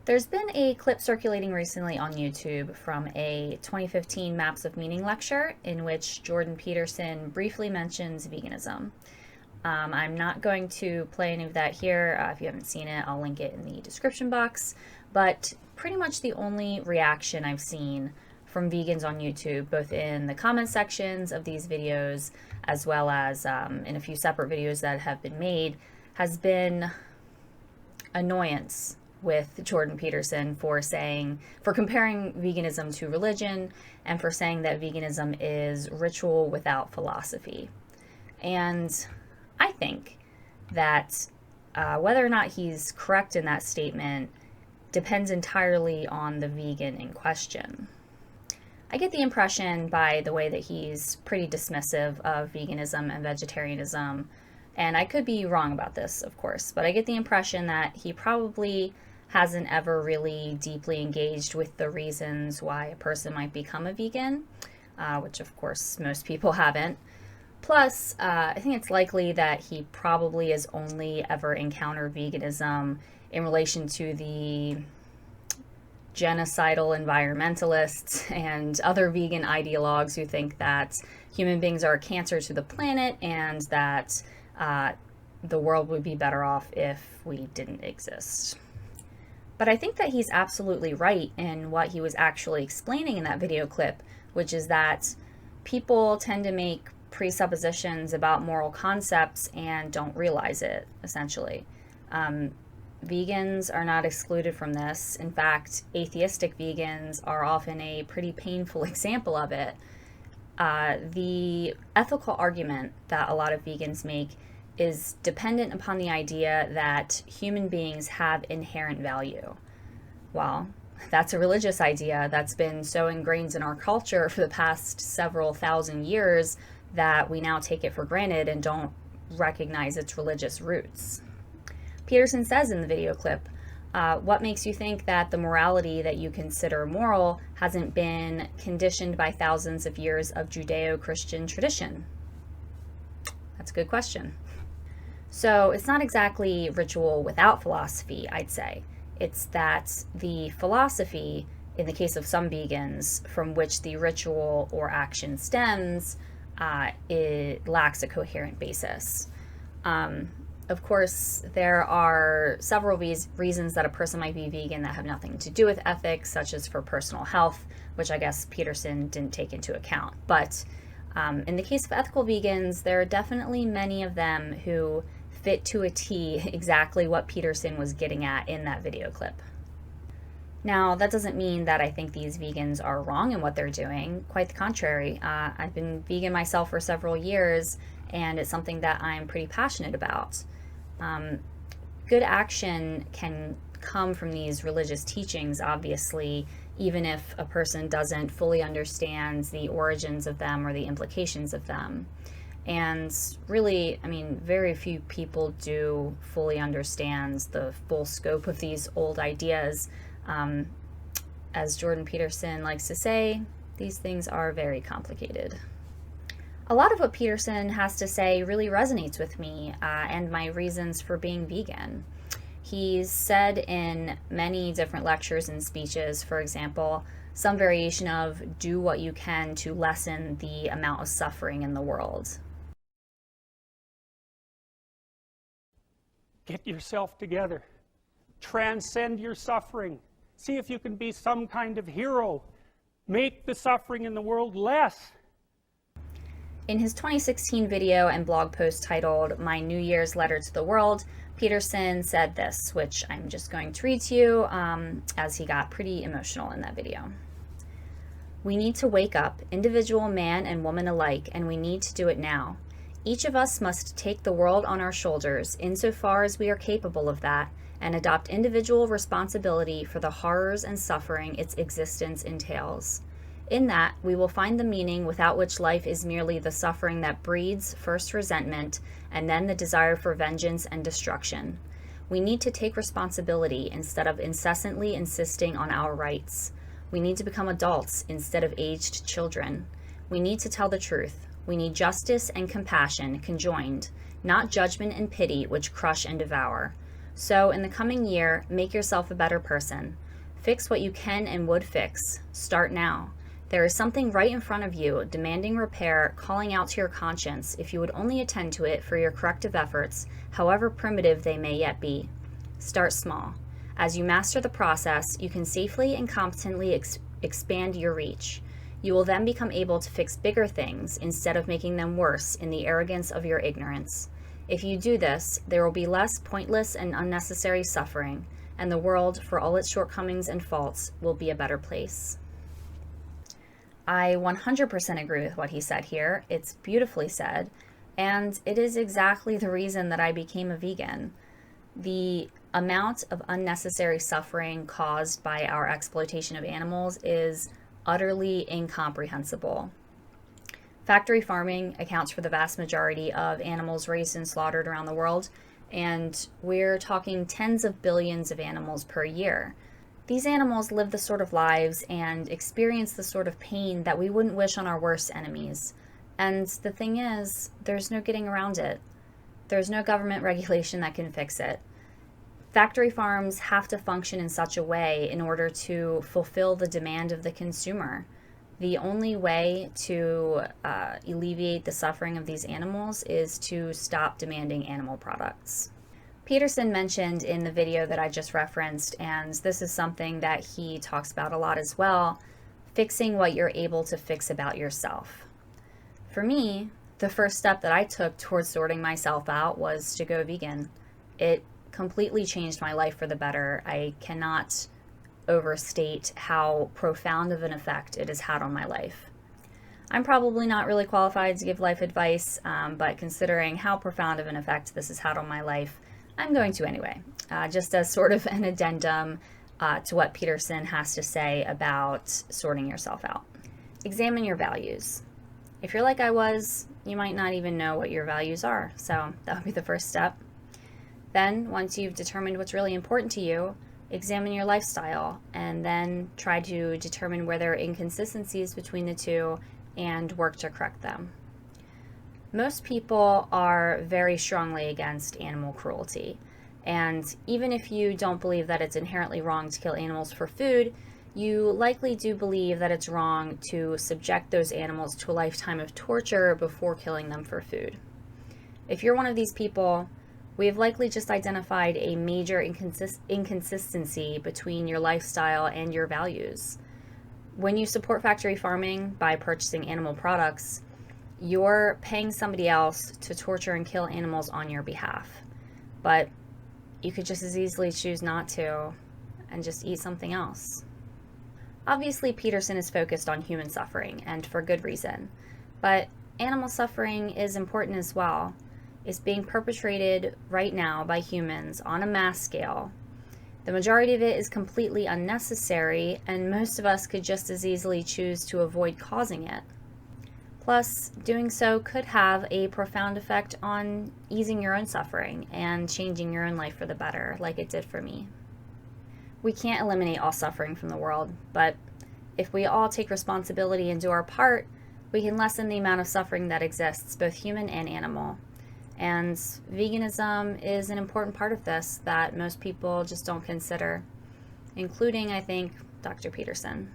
There's been a clip circulating recently on YouTube from a 2015 Maps of Meaning lecture in which Jordan Peterson briefly mentions veganism. I'm not going to play any of that here. If you haven't seen it, I'll link it in the description box. But pretty much the only reaction I've seen from vegans on YouTube, both in the comment sections of these videos as well as in a few separate videos that have been made, has been annoyance with Jordan Peterson for comparing veganism to religion and for saying that veganism is ritual without philosophy. And I think that whether or not he's correct in that statement depends entirely on the vegan in question. I get the impression by the way that he's pretty dismissive of veganism and vegetarianism, and I could be wrong about this, of course, but I get the impression that he probably hasn't ever really deeply engaged with the reasons why a person might become a vegan, which of course most people haven't. Plus, I think it's likely that he probably has only ever encountered veganism in relation to the genocidal environmentalists and other vegan ideologues who think that human beings are a cancer to the planet and that the world would be better off if we didn't exist. But I think that he's absolutely right in what he was actually explaining in that video clip, which is that people tend to make presuppositions about moral concepts and don't realize it, essentially. Vegans are not excluded from this. In fact, atheistic vegans are often a pretty painful example of it. The ethical argument that a lot of vegans make is dependent upon the idea that human beings have inherent value. Well, that's a religious idea that's been so ingrained in our culture for the past several thousand years that we now take it for granted and don't recognize its religious roots. Peterson says in the video clip, what makes you think that the morality that you consider moral hasn't been conditioned by thousands of years of Judeo-Christian tradition? That's a good question. So it's not exactly ritual without philosophy, I'd say. It's that the philosophy, in the case of some vegans, from which the ritual or action stems, it lacks a coherent basis. Of course, there are several reasons that a person might be vegan that have nothing to do with ethics, such as for personal health, which I guess Peterson didn't take into account. But in the case of ethical vegans, there are definitely many of them who fit to a T exactly what Peterson was getting at in that video clip. Now, that doesn't mean that I think these vegans are wrong in what they're doing. Quite the contrary. I've been vegan myself for several years, and it's something that I'm pretty passionate about. Good action can come from these religious teachings, obviously, even if a person doesn't fully understand the origins of them or the implications of them. And really, I mean, very few people do fully understand the full scope of these old ideas. As Jordan Peterson likes to say, these things are very complicated. A lot of what Peterson has to say really resonates with me and my reasons for being vegan. He's said in many different lectures and speeches, for example, some variation of do what you can to lessen the amount of suffering in the world. Get yourself together. Transcend your suffering. See if you can be some kind of hero. Make the suffering in the world less. In his 2016 video and blog post titled My New Year's Letter to the World, Peterson said this, which I'm just going to read to you as he got pretty emotional in that video. We need to wake up, individual man and woman alike, and we need to do it now. Each of us must take the world on our shoulders, insofar as we are capable of that, and adopt individual responsibility for the horrors and suffering its existence entails. In that, we will find the meaning without which life is merely the suffering that breeds first resentment and then the desire for vengeance and destruction. We need to take responsibility instead of incessantly insisting on our rights. We need to become adults instead of aged children. We need to tell the truth. We need justice and compassion conjoined, not judgment and pity which crush and devour. So in the coming year, make yourself a better person. Fix what you can and would fix. Start now. There is something right in front of you, demanding repair, calling out to your conscience if you would only attend to it for your corrective efforts, however primitive they may yet be. Start small. As you master the process, you can safely and competently expand your reach. You will then become able to fix bigger things instead of making them worse in the arrogance of your ignorance. If you do this, there will be less pointless and unnecessary suffering, and the world, for all its shortcomings and faults, will be a better place. I 100% agree with what he said here. It's beautifully said, and it is exactly the reason that I became a vegan. The amount of unnecessary suffering caused by our exploitation of animals is utterly incomprehensible. Factory farming accounts for the vast majority of animals raised and slaughtered around the world, and we're talking tens of billions of animals per year. These animals live the sort of lives and experience the sort of pain that we wouldn't wish on our worst enemies. And the thing is, there's no getting around it. There's no government regulation that can fix it. Factory farms have to function in such a way in order to fulfill the demand of the consumer. The only way to alleviate the suffering of these animals is to stop demanding animal products. Peterson mentioned in the video that I just referenced, and this is something that he talks about a lot as well, fixing what you're able to fix about yourself. For me, the first step that I took towards sorting myself out was to go vegan. It completely changed my life for the better. I cannot overstate how profound of an effect it has had on my life. I'm probably not really qualified to give life advice, but considering how profound of an effect this has had on my life, I'm going to anyway, just as sort of an addendum to what Peterson has to say about sorting yourself out. Examine your values. If you're like I was, you might not even know what your values are, so that would be the first step. Then, once you've determined what's really important to you, examine your lifestyle, and then try to determine where there are inconsistencies between the two and work to correct them. Most people are very strongly against animal cruelty, and even if you don't believe that it's inherently wrong to kill animals for food, you likely do believe that it's wrong to subject those animals to a lifetime of torture before killing them for food. If you're one of these people, we have likely just identified a major inconsistency between your lifestyle and your values. When you support factory farming by purchasing animal products, you're paying somebody else to torture and kill animals on your behalf. But you could just as easily choose not to and just eat something else. Obviously, Peterson is focused on human suffering, and for good reason. But animal suffering is important as well. It's being perpetrated right now by humans on a mass scale. The majority of it is completely unnecessary, and most of us could just as easily choose to avoid causing it. Plus, doing so could have a profound effect on easing your own suffering and changing your own life for the better, like it did for me. We can't eliminate all suffering from the world, but if we all take responsibility and do our part, we can lessen the amount of suffering that exists, both human and animal. And veganism is an important part of this that most people just don't consider, including, I think, Dr. Peterson.